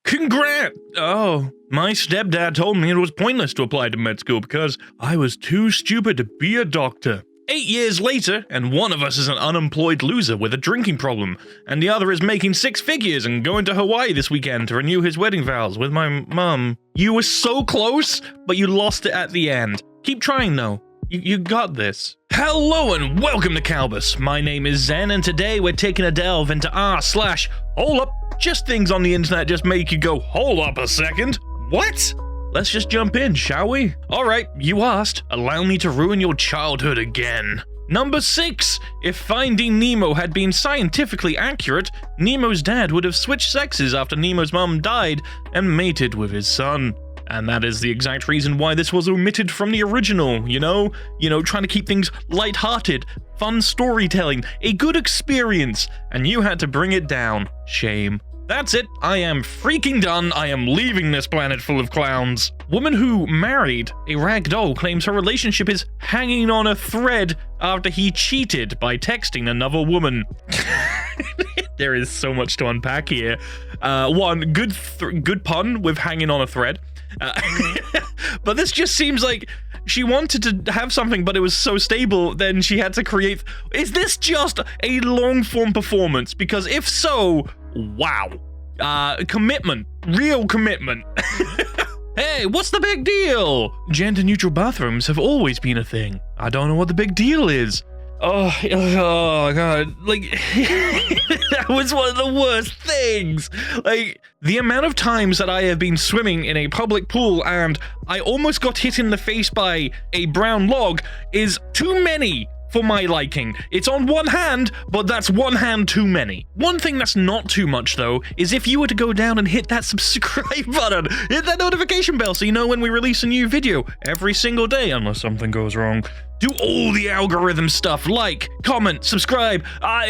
Congrats! Oh, my stepdad told me it was pointless to apply to med school because I was too stupid to be a doctor. 8 years later, and one of us is an unemployed loser with a drinking problem, and the other is making 6 figures and going to Hawaii this weekend to renew his wedding vows with my mum. You were so close, but you lost it at the end. Keep trying though. You got this. Hello and welcome to Kalbus. My name is Zen, and today we're taking a delve into r/Holup. Just things on the internet just make you go, hold up a second. What? Let's just jump in, shall we? Alright, you asked. Allow me to ruin your childhood again. Number 6. If Finding Nemo had been scientifically accurate, Nemo's dad would have switched sexes after Nemo's mum died and mated with his son. And that is the exact reason why this was omitted from the original, you know, trying to keep things lighthearted, fun storytelling, a good experience, and you had to bring it down. Shame. That's it, I am freaking done, I am leaving this planet full of clowns. Woman who married a rag doll claims her relationship is hanging on a thread after he cheated by texting another woman. There is so much to unpack here. One, good pun with hanging on a thread. But this just seems like she wanted to have something, but it was so stable, then she had to create... Is this just a long-form performance? Because if so, wow. Commitment. Real commitment. Hey, what's the big deal? Gender-neutral bathrooms have always been a thing. I don't know what the big deal is. Oh god, like, that was one of the worst things. Like, the amount of times that I have been swimming in a public pool and I almost got hit in the face by a brown log is too many for my liking. It's on one hand, but that's one hand too many. One thing that's not too much though, is if you were to go down and hit that subscribe button, hit that notification bell so you know when we release a new video every single day, unless something goes wrong. Do all the algorithm stuff, like, comment, subscribe,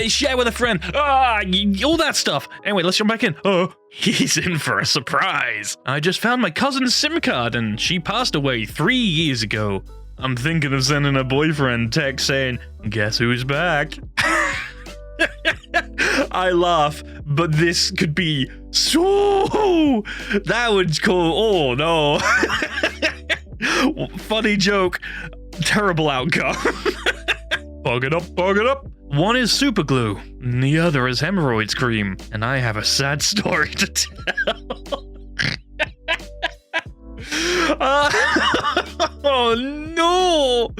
share with a friend, all that stuff. Anyway, let's jump back in. Oh, he's in for a surprise. I just found my cousin's SIM card and she passed away 3 years ago. I'm thinking of sending a boyfriend text saying, guess who's back? I laugh, but this could be so... That would call... Oh, no. Funny joke. Terrible outcome. Pog it up, pog it up. One is super glue, and the other is hemorrhoids cream, and I have a sad story to tell. Oh no!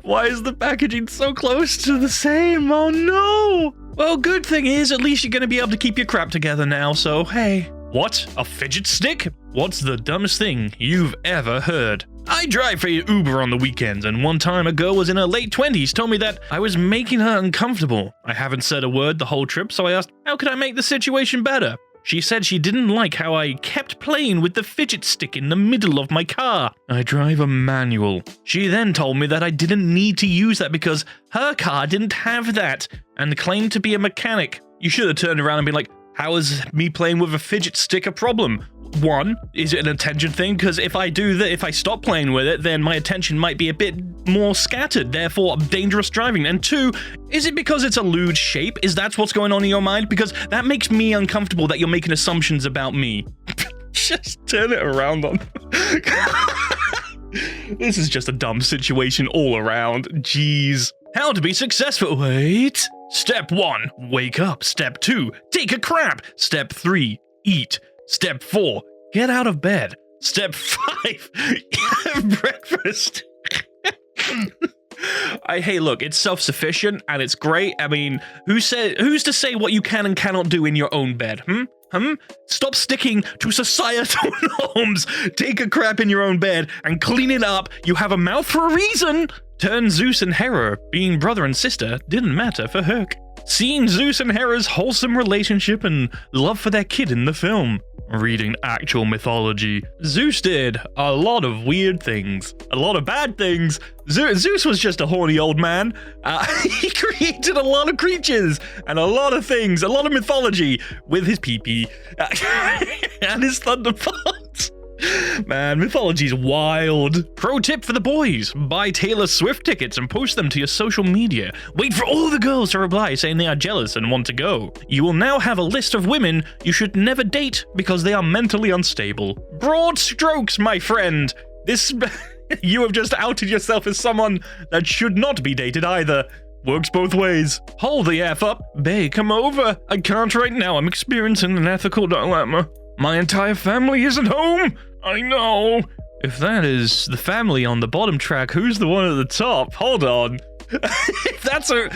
Why is the packaging so close to the same? Oh no! Well, good thing is, at least you're gonna be able to keep your crap together now, so hey. What? A fidget stick? What's the dumbest thing you've ever heard? I drive for Uber on the weekends, and one time a girl was in her late 20s told me that I was making her uncomfortable. I haven't said a word the whole trip, so I asked, how could I make the situation better? She said she didn't like how I kept playing with the fidget stick in the middle of my car. I drive a manual. She then told me that I didn't need to use that because her car didn't have that, and claimed to be a mechanic. You should have turned around and been like, how is me playing with a fidget stick a problem? 1, is it an attention thing? Because if I do that, if I stop playing with it, then my attention might be a bit more scattered, therefore dangerous driving. And 2, is it because it's a lewd shape? Is that what's going on in your mind? Because that makes me uncomfortable that you're making assumptions about me. Just turn it around on. This is just a dumb situation all around. Jeez. How to be successful? Wait. Step 1, wake up. Step 2, take a crap. Step 3, eat. Step 4, get out of bed. Step 5, have breakfast. Hey, look, it's self-sufficient and it's great. I mean, who's to say what you can and cannot do in your own bed? Stop sticking to societal norms. Take a crap in your own bed and clean it up. You have a mouth for a reason. Turn Zeus and Hera, being brother and sister, didn't matter for Herc. Seeing Zeus and Hera's wholesome relationship and love for their kid in the film. Reading actual mythology. Zeus did a lot of weird things. A lot of bad things. Zeus was just a horny old man. He created a lot of creatures and a lot of things, a lot of mythology with his pee-pee and his thunderbolts. Man, Mythology's wild. Pro tip for the boys. Buy Taylor Swift tickets and post them to your social media. Wait for all the girls to reply saying they are jealous and want to go. You will now have a list of women you should never date because they are mentally unstable. Broad strokes, my friend. This... You have just outed yourself as someone that should not be dated either. Works both ways. Hold the F up. Bae, come over. I can't right now. I'm experiencing an ethical dilemma. My entire family isn't home. I know. If that is the family on the bottom track, who's the one at the top? Hold on. If that's a...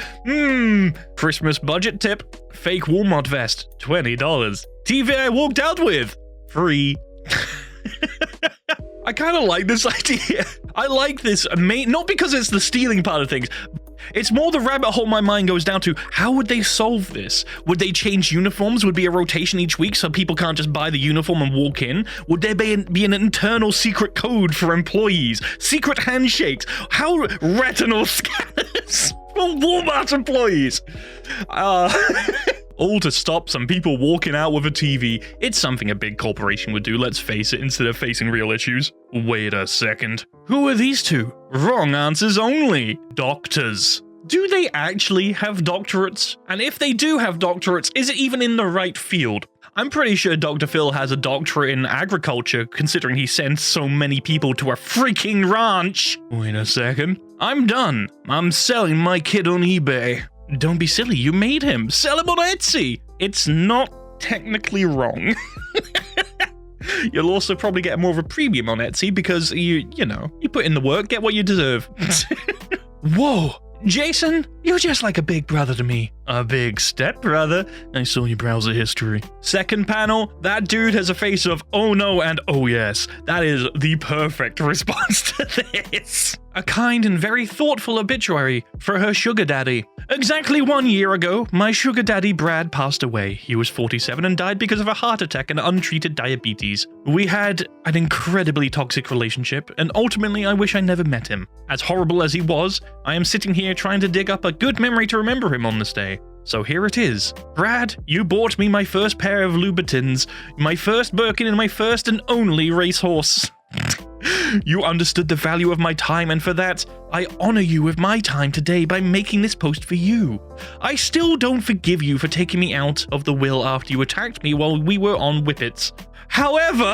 Christmas budget tip. Fake Walmart vest. $20. TV I walked out with. Free. I kind of like this idea. I like this, not because it's the stealing part of things. It's more the rabbit hole my mind goes down to. How would they solve this? Would they change uniforms? Would be a rotation each week so people can't just buy the uniform and walk in? Would there be an internal secret code for employees? Secret handshakes? How retinal scanners for Walmart employees? All to stop some people walking out with a TV. It's something a big corporation would do, let's face it, instead of facing real issues. Wait a second. Who are these two? Wrong answers only. Doctors. Do they actually have doctorates? And if they do have doctorates, is it even in the right field? I'm pretty sure Dr. Phil has a doctorate in agriculture, considering he sends so many people to a freaking ranch. Wait a second. I'm done. I'm selling my kid on eBay. Don't be silly, you made him. Sell him on Etsy. It's not technically wrong. You'll also probably get more of a premium on Etsy because you put in the work, get what you deserve. Whoa, Jason, you're just like a big brother to me. A big stepbrother? I saw your browser history. Second panel, that dude has a face of oh no and oh yes. That is the perfect response to this. A kind and very thoughtful obituary for her sugar daddy. Exactly 1 year ago, my sugar daddy Brad passed away. He was 47 and died because of a heart attack and untreated diabetes. We had an incredibly toxic relationship, and ultimately I wish I never met him. As horrible as he was, I am sitting here trying to dig up a good memory to remember him on this day. So here it is. Brad, you bought me my first pair of Louboutins, my first Birkin, and my first and only racehorse. You understood the value of my time, and for that, I honor you with my time today by making this post for you. I still don't forgive you for taking me out of the will after you attacked me while we were on whippets. However,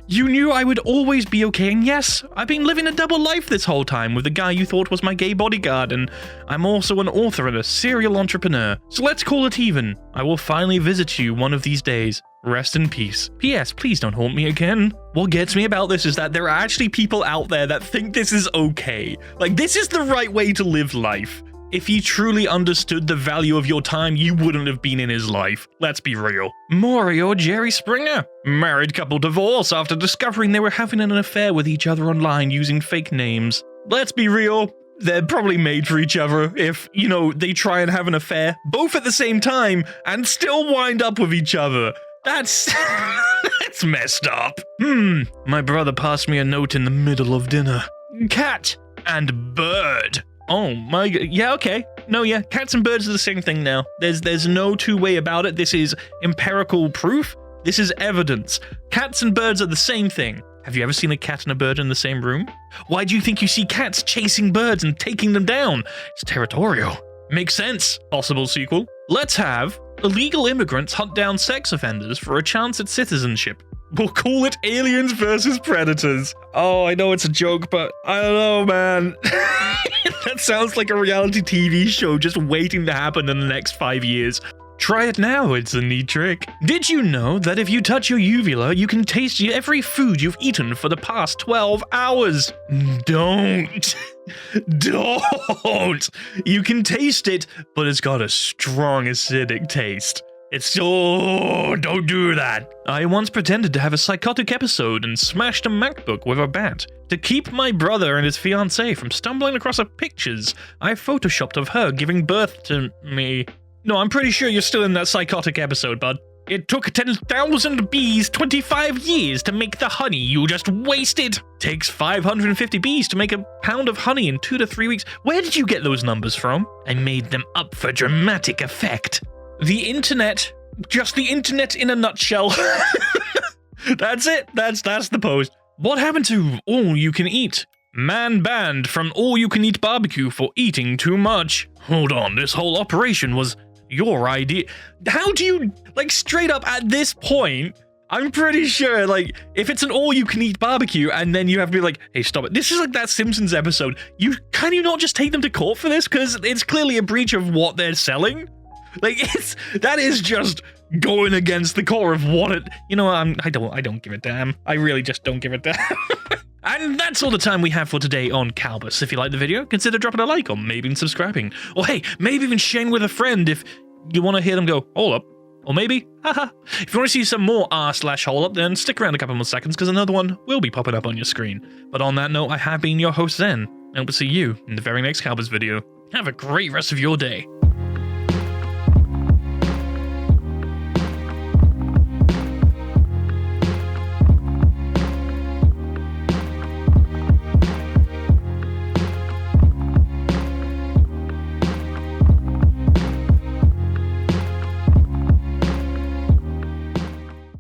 you knew I would always be okay, and yes, I've been living a double life this whole time with the guy you thought was my gay bodyguard, and I'm also an author and a serial entrepreneur, so let's call it even. I will finally visit you one of these days. Rest in peace. P.S. Please don't haunt me again. What gets me about this is that there are actually people out there that think this is okay. Like, this is the right way to live life. If he truly understood the value of your time, you wouldn't have been in his life. Let's be real. Maury or Jerry Springer. Married couple divorce after discovering they were having an affair with each other online using fake names. Let's be real. They're probably made for each other if, they try and have an affair, both at the same time, and still wind up with each other. That's messed up. My brother passed me a note in the middle of dinner. Cat and bird. Oh my god. Yeah, okay. No, yeah. Cats and birds are the same thing now. There's no two way about it. This is empirical proof. This is evidence. Cats and birds are the same thing. Have you ever seen a cat and a bird in the same room? Why do you think you see cats chasing birds and taking them down? It's territorial. Makes sense. Possible sequel. Let's have illegal immigrants hunt down sex offenders for a chance at citizenship. We'll call it Aliens versus Predators. Oh, I know it's a joke, but I don't know, man. That sounds like a reality TV show just waiting to happen in the next 5 years. Try it now, it's a neat trick. Did you know that if you touch your uvula, you can taste every food you've eaten for the past 12 hours? Don't. Don't. You can taste it, but it's got a strong acidic taste. Don't do that. I once pretended to have a psychotic episode and smashed a MacBook with a bat. To keep my brother and his fiancée from stumbling across her pictures, I photoshopped of her giving birth to me. No, I'm pretty sure you're still in that psychotic episode, bud. It took 10,000 bees 25 years to make the honey you just wasted. Takes 550 bees to make a pound of honey in 2 to 3 weeks. Where did you get those numbers from? I made them up for dramatic effect. The internet, just the internet in a nutshell. That's it. That's the post. What happened to all you can eat? Man banned from all you can eat barbecue for eating too much. Hold on, this whole operation was your idea. How do you, like, straight up at this point, I'm pretty sure, like, if it's an all-you-can-eat barbecue and then you have to be like, hey, stop it. This is like that Simpsons episode. Can you not just take them to court for this? Because it's clearly a breach of what they're selling. Like, that is just going against the core of what it, you know, I don't give a damn. I really just don't give a damn. And that's all the time we have for today on Kalbus. If you like the video, consider dropping a like or maybe even subscribing. Or hey, maybe even sharing with a friend if you want to hear them go, hold up. Or maybe, haha. If you want to see some more r/Holup, then stick around a couple more seconds because another one will be popping up on your screen. But on that note, I have been your host Zen, and we'll see you in the very next Kalbus video. Have a great rest of your day.